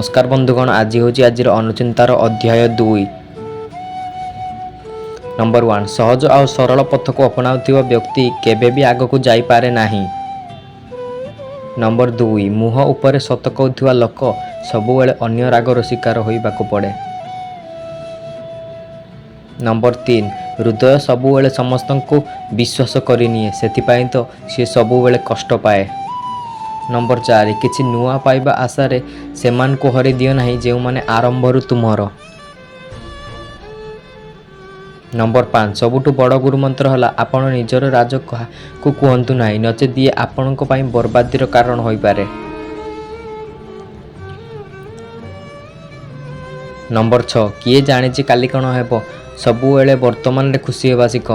नमस्कार बंधुगण, आज हूँ आज अनुचिंतार अध्याय 2। नंबर 1, सहज और सरल पथ को अपनाउथिबा व्यक्ति केबे भी आग को जाई पारे नाही। नंबर 2, मुह उपरे सत कहउथिबा लोक सबुबेले अन्य रागर शिकार होइबाकु पड़े। नंबर 3, हृदय सबुबेले समस्तंकु विश्वास करिनिए, सेथिपाई तो सी सबुबेले कष्ट पाए। नंबर 4, किछि नुआ पाइबा आशारे सेमान को हरि दियो नाही जे माने आरंभरु तुमर। नंबर 5, सबुठु बड़ गुरु मंत्र हला आपण निजर राज को कहंतु नाही, नचे दिए आपण को पाई बर्बादीर कारण होई पारे। नंबर 6, किए जाने जे काली कण हेबो, सबुबेले वर्तमान रे खुशी हेबा सिख।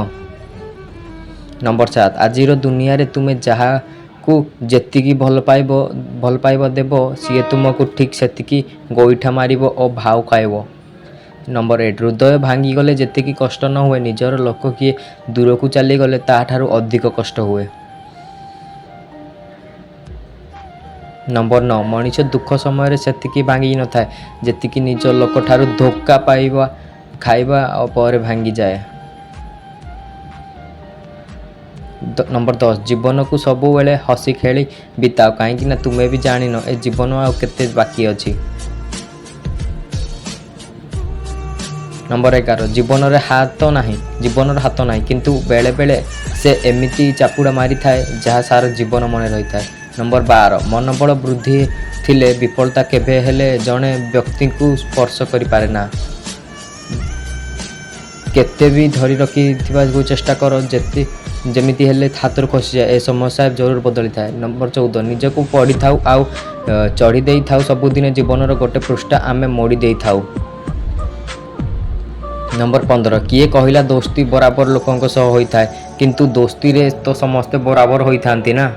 नंबर 7, आजिर दुनिया रे तुमे जहा को जेतिकी भल पाइब देव सी तुमको ठीक सेतिकी गोईठा मारिबो और भाव खाइबो। नंबर 8, हृदय भांगी गले जेतिकी कष्ट न हुए, निजर लोक किए दूर को चली गले ताठारु अधिक कष्ट हुए। नंबर 9, मनीष दुख समय रे सेतिकी भांगी न थाए जेतिकी निज लोक ठारु धोखा पाइबा खाइबा और पर भांगी जाए। नंबर 10, जीवन को सबु बेले हसी खेली बिताओ, कहीं तुम्हें भी जान ए जीवन आ केते बाकी अच्छी। नंबर 11, जीवन रे हाथ नाही किंतु बेले बेले से एमिति चापुड़ा मारी थाए जहाँ सार जीवन मन रही थाए। नंबर 12, मनोबल वृद्धि थिले विफलता केबे हेले जने व्यक्ति को स्पर्श करि पारे ना। केते भी धरी रखी चेष्टा कर जमीती हेले हाथ खसी जाए, ए समस्या जरूर बदली थाए। नंबर 14, निज को पढ़ी थाउ आउ चढ़ी दे थाउ, सबुदिन जीवन गोटे पृष्ठा आमे मोड़ी दे थाउ। नंबर 15, किए कहिला दोस्ती बराबर लोकों सह होई थाए किंतु दोस्ती रे तो समस्ते बराबर होई थांती ना।